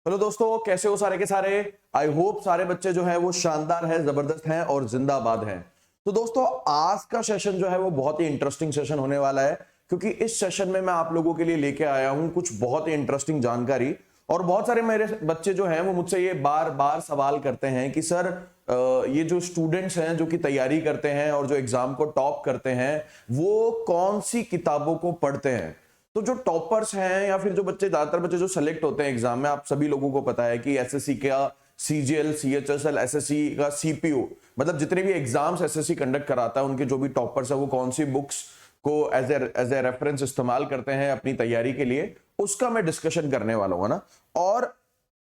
Hello दोस्तों, कैसे हो सारे के सारे। आई होप सारे बच्चे जो है वो शानदार है, जबरदस्त हैं और जिंदाबाद हैं। तो दोस्तों, आज का सेशन जो है वो बहुत ही इंटरेस्टिंग सेशन होने वाला है, क्योंकि इस सेशन में मैं आप लोगों के लिए लेके आया हूं कुछ बहुत ही इंटरेस्टिंग जानकारी। और बहुत सारे मेरे बच्चे जो हैं वो मुझसे ये बार बार सवाल करते हैं कि सर, ये जो स्टूडेंट्स हैं जो कि तैयारी करते हैं और जो एग्जाम को टॉप करते हैं, वो कौन सी किताबों को पढ़ते हैं। तो जो टॉपर्स हैं या फिर जो बच्चे, ज्यादातर बच्चे जो सेलेक्ट होते हैं एग्जाम में, आप सभी लोगों को पता है कि एसएससी का सीजीएल, सीएचएसएल, एसएससी का सीपीओ, मतलब जितने भी एग्जाम्स एसएससी कंडक्ट कराता है, उनके जो भी टॉपर्स है वो कौन सी बुक्स को एज ए रेफरेंस इस्तेमाल करते हैं अपनी तैयारी के लिए, उसका मैं डिस्कशन करने वाला हूं ना। और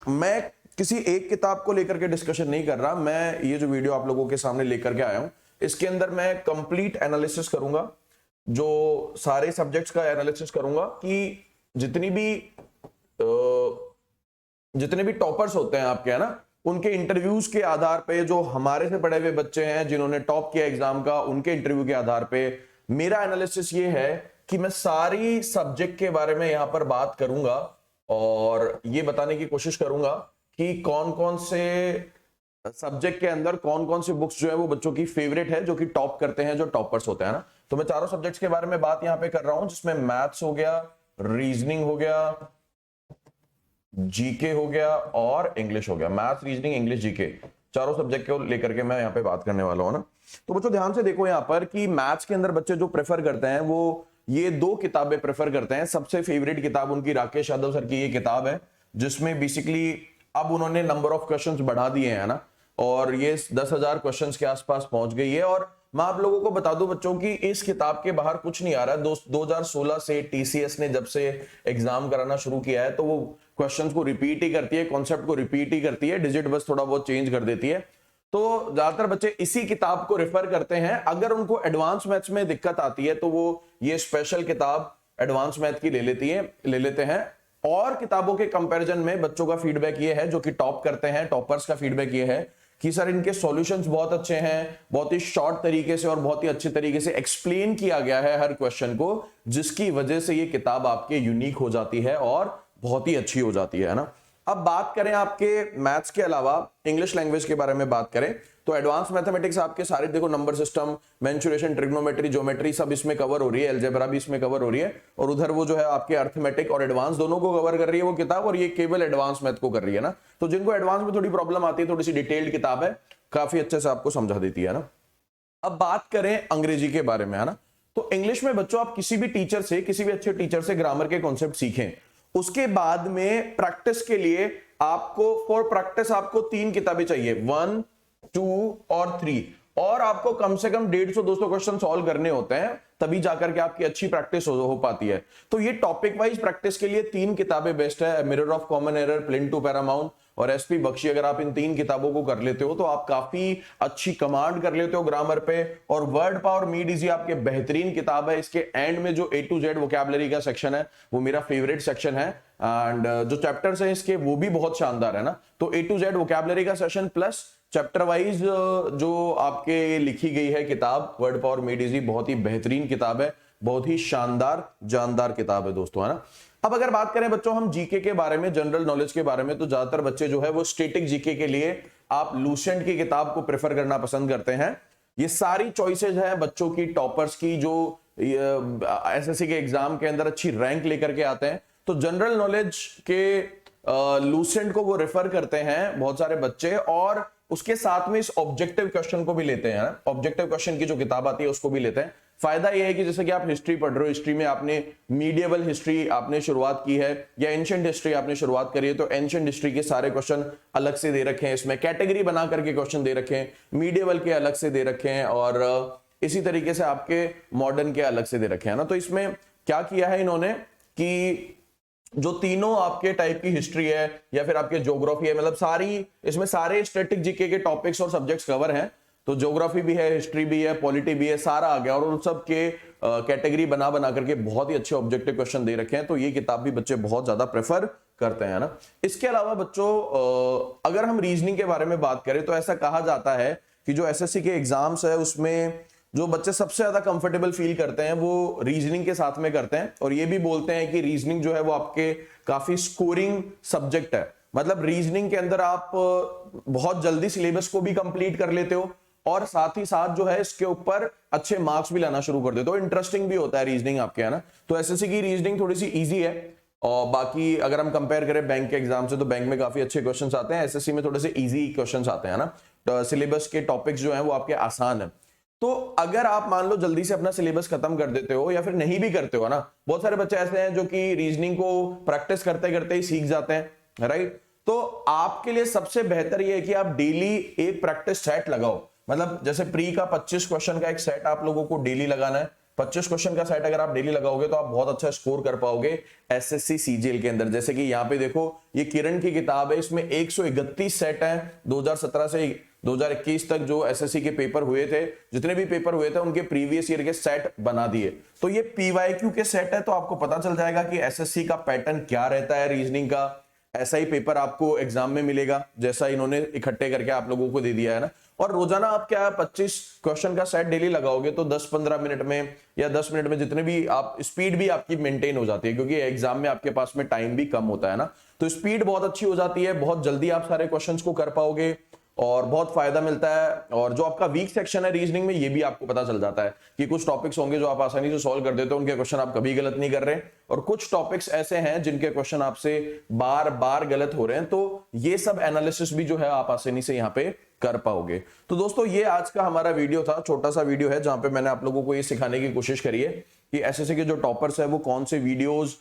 मैं किसी एक किताब को लेकर के डिस्कशन नहीं कर रहा, मैं ये जो वीडियो आप लोगों के सामने लेकर के आया हूं, इसके अंदर मैं कंप्लीट एनालिसिस करूंगा, जो सारे सब्जेक्ट्स का एनालिसिस करूंगा कि जितनी भी टॉपर्स होते हैं आपके, है ना, उनके इंटरव्यूज के आधार पे, जो हमारे से पढ़े हुए बच्चे हैं जिन्होंने टॉप किया एग्जाम का, उनके इंटरव्यू के आधार पे मेरा एनालिसिस ये है कि मैं सारी सब्जेक्ट के बारे में यहां पर बात करूंगा और ये बताने की कोशिश करूंगा कि कौन कौन से सब्जेक्ट के अंदर कौन कौन सी बुक्स जो है वो बच्चों की फेवरेट है, जो कि टॉप करते हैं, जो टॉपर्स होते हैं ना। तो मैं चारों सब्जेक्ट्स के बारे में बात यहां पे कर रहा हूं, जिसमें मैथ्स हो गया, रीजनिंग हो गया, जीके हो गया और इंग्लिश हो गया। मैथ्स, रीजनिंग, इंग्लिश, जीके, चारों सब्जेक्ट को लेकर के मैं यहाँ पे बात करने वाला हूं ना। तो बच्चों ध्यान से देखो यहाँ पर कि मैथ्स के अंदर बच्चे जो प्रेफर करते हैं वो ये दो किताबें प्रेफर करते हैं। सबसे फेवरेट किताब उनकी राकेश यादव सर की ये किताब है, जिसमें बेसिकली अब उन्होंने नंबर ऑफ क्वेश्चंस बढ़ा दिए हैं ना, और ये 10,000 क्वेश्चंस के आसपास पहुंच गई है। और मैं आप लोगों को बता दूं बच्चों की, इस किताब के बाहर कुछ नहीं आ रहा है। 2016 से टीसीएस ने जब से एग्जाम कराना शुरू किया है, तो वो क्वेश्चंस को रिपीट ही करती है, कॉन्सेप्ट को रिपीट ही करती है, डिजिट बस थोड़ा बहुत चेंज कर देती है। तो ज्यादातर बच्चे इसी किताब को रेफर करते हैं। अगर उनको एडवांस मैथ्स में दिक्कत आती है तो वो ये स्पेशल किताब एडवांस मैथ की ले लेते हैं। और किताबों के कंपैरिजन में बच्चों का फीडबैक ये है, जो कि टॉप करते हैं, टॉपर्स का फीडबैक ये है कि सर इनके सॉल्यूशंस बहुत अच्छे हैं, बहुत ही शॉर्ट तरीके से और बहुत ही अच्छे तरीके से एक्सप्लेन किया गया है हर क्वेश्चन को, जिसकी वजह से ये किताब आपके यूनिक हो जाती है और बहुत ही अच्छी हो जाती है ना। अब बात करें आपके मैथ्स के अलावा इंग्लिश लैंग्वेज के बारे में बात करें, तो एडवांस मैथमेटिक्स आपके सारे देखो, number system, mensuration, trigonometry, geometry, सब इसमें कवर हो रही है, अलजेब्रा भी इसमें कवर हो रही है, और उधर वो जो है आपके अर्थमेटिक और एडवांस दोनों को कवर कर रही है वो किताब, और ये केवल एडवांस मैथ को कर रही है ना। तो जिनको एडवांस में थोड़ी प्रॉब्लम आती है, थोड़ी सी डिटेल्ड किताब है, काफी अच्छे से आपको समझा देती है ना। अब बात करें अंग्रेजी के बारे में, है ना, तो इंग्लिश में बच्चों आप किसी भी टीचर से, किसी भी अच्छे टीचर से ग्रामर के कॉन्सेप्ट सीखें। उसके बाद में प्रैक्टिस के लिए आपको, फॉर प्रैक्टिस आपको 3 किताबें चाहिए, 1, 2 और 3, और आपको कम से कम 150-200 क्वेश्चन सॉल्व करने होते हैं, तभी जाकर के आपकी अच्छी प्रैक्टिस हो पाती है। तो ये टॉपिक वाइज प्रैक्टिस के लिए 3 किताबें बेस्ट है, mirror of common error, plinth to paramount और एसपी बख्शी। अगर आप इन 3 किताबों को कर लेते हो तो आप काफी अच्छी कमांड कर लेते हो ग्रामर पे। और वर्ड पावर मीड इजी आपके बेहतरीन किताब है। इसके एंड में जो A to Z वोकैबुलरी का सेक्शन है वो मेरा फेवरेट सेक्शन है, एंड जो चैप्टर्स हैं इसके वो भी बहुत शानदार है ना। तो A to Z वोकैबुलरी का सेशन प्लस चैप्टर वाइज जो आपके लिखी गई है किताब वर्ड पावर मेड इजी, बहुत ही बेहतरीन किताब है, बहुत ही शानदार जानदार किताब है दोस्तों, है ना। अब अगर बात करें बच्चों हम जीके के बारे में, जनरल नॉलेज के बारे में, तो ज्यादातर बच्चे जो है वो स्टैटिक जीके के लिए आप लूसेंट की किताब को प्रेफर करना पसंद करते हैं। ये सारी चॉइसेज है बच्चों की, टॉपर्स की, जो एसएससी के एग्जाम के अंदर अच्छी रैंक लेकर के आते हैं। तो जनरल नॉलेज के लूसेंट को वो रेफर करते हैं बहुत सारे बच्चे, और उसके साथ में इस ऑब्जेक्टिव क्वेश्चन को भी लेते हैं। ऑब्जेक्टिव क्वेश्चन की जो किताब आती है उसको भी लेते हैं। फायदा यह है कि जैसे कि आप हिस्ट्री पढ़ रहे हो, हिस्ट्री में आपने मीडिएवल हिस्ट्री आपने शुरुआत की है या एंशिएंट हिस्ट्री आपने शुरुआत करी है, तो एंशिएंट हिस्ट्री के सारे क्वेश्चन अलग से दे रखे हैं, इसमें कैटेगरी बना करके क्वेश्चन दे रखे हैं, मीडिएवल के अलग से दे रखे हैं, और इसी तरीके से आपके मॉडर्न के अलग से दे रखे हैं ना। तो इसमें क्या किया है इन्होंने कि जो तीनों आपके टाइप की हिस्ट्री है या फिर आपके ज्योग्राफी है, मतलब सारी, इसमें सारे स्टैटिक जीके के टॉपिक्स और सब्जेक्ट्स कवर हैं। तो ज्योग्राफी भी है, हिस्ट्री भी है, पॉलिटी भी है, सारा आ गया, और उन सब के कैटेगरी बना करके बहुत ही अच्छे ऑब्जेक्टिव क्वेश्चन दे रखे हैं। तो ये किताब भी बच्चे बहुत ज्यादा प्रेफर करते हैं ना। इसके अलावा बच्चों अगर हम रीजनिंग के बारे में बात करें, तो ऐसा कहा जाता है कि जो एसएससी के एग्जाम्स है उसमें जो बच्चे सबसे ज्यादा कंफर्टेबल फील करते हैं वो रीजनिंग के साथ में करते हैं, और ये भी बोलते हैं कि रीजनिंग जो है वो आपके काफी स्कोरिंग सब्जेक्ट है। मतलब रीजनिंग के अंदर आप बहुत जल्दी सिलेबस को भी कंप्लीट कर लेते हो और साथ ही साथ जो है इसके ऊपर अच्छे मार्क्स भी लाना शुरू कर देते हो। इंटरेस्टिंग भी होता है रीजनिंग आपके, है ना। तो एसएससी की रीजनिंग थोड़ी सी इजी है और बाकी अगर हम कंपेयर करें बैंक के एग्जाम से तो बैंक में काफी अच्छे क्वेश्चंस आते हैं, एसएससी में थोड़े से इजी क्वेश्चंस आते हैं ना। तो सिलेबस के टॉपिक्स जो हैं वो आपके आसान है। तो अगर आप मान लो जल्दी से अपना सिलेबस खत्म कर देते हो या फिर नहीं भी करते हो ना, बहुत सारे बच्चे ऐसे हैं जो कि रीजनिंग को प्रैक्टिस करते करते ही सीख जाते हैं, राइट। तो आपके लिए सबसे बेहतर यह है कि आप डेली एक प्रैक्टिस सेट लगाओ। मतलब जैसे प्री का 25 क्वेश्चन का एक सेट आप लोगों को डेली लगाना है। 25 क्वेश्चन का सेट अगर आप डेली लगाओगे तो आप बहुत अच्छा स्कोर कर पाओगे एसएससी सीजीएल के अंदर। जैसे कि यहाँ पे देखो, ये किरण की किताब है, इसमें 131 सेट हैं 2017 से 2021 तक जो एसएससी के पेपर हुए थे, जितने भी पेपर हुए थे उनके प्रीवियस ईयर के सेट बना दिए। तो ये पीवाईक्यू के सेट है, तो आपको पता चल जाएगा कि एसएससी का पैटर्न क्या रहता है रीजनिंग का। ऐसा ही पेपर आपको एग्जाम में मिलेगा जैसा इन्होंने इकट्ठे करके आप लोगों को दे दिया है ना। और रोजाना आप क्या 25 क्वेश्चन का सेट डेली लगाओगे तो 10-15 मिनट में या 10 मिनट में जितने भी आप स्पीड भी आपकी मेंटेन हो जाती है, क्योंकि एग्जाम में आपके पास में टाइम भी कम होता है ना। तो स्पीड बहुत अच्छी हो जाती है, बहुत जल्दी आप सारे क्वेश्चंस को कर पाओगे और बहुत फायदा मिलता है। और जो आपका वीक सेक्शन है रीजनिंग में, ये भी आपको पता चल जाता है कि कुछ टॉपिक्स होंगे जो आप आसानी से सॉल्व कर देते हो, उनके क्वेश्चन आप कभी गलत नहीं कर रहे, और कुछ टॉपिक्स ऐसे हैं जिनके क्वेश्चन आपसे बार बार गलत हो रहे हैं। तो ये सब एनालिसिस भी जो है आप आसानी से यहाँ पे कर पाओगे। तो दोस्तों ये आज का हमारा वीडियो था, छोटा सा वीडियो है जहां पे मैंने आप लोगों को ये सिखाने की कोशिश करी है कि एसएससी के जो टॉपर्स है वो कौन से वीडियोस,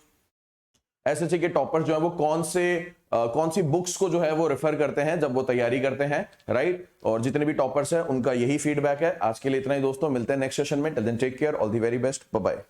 एसएससी के टॉपर्स जो है वो कौन सी बुक्स को जो है वो रेफर करते हैं जब वो तैयारी करते हैं, राइट। और जितने भी टॉपर्स हैं उनका यही फीडबैक है। आज के लिए इतना ही दोस्तों, मिलते हैं नेक्स्ट सेशन में। Till then take care, all the very best, bye bye.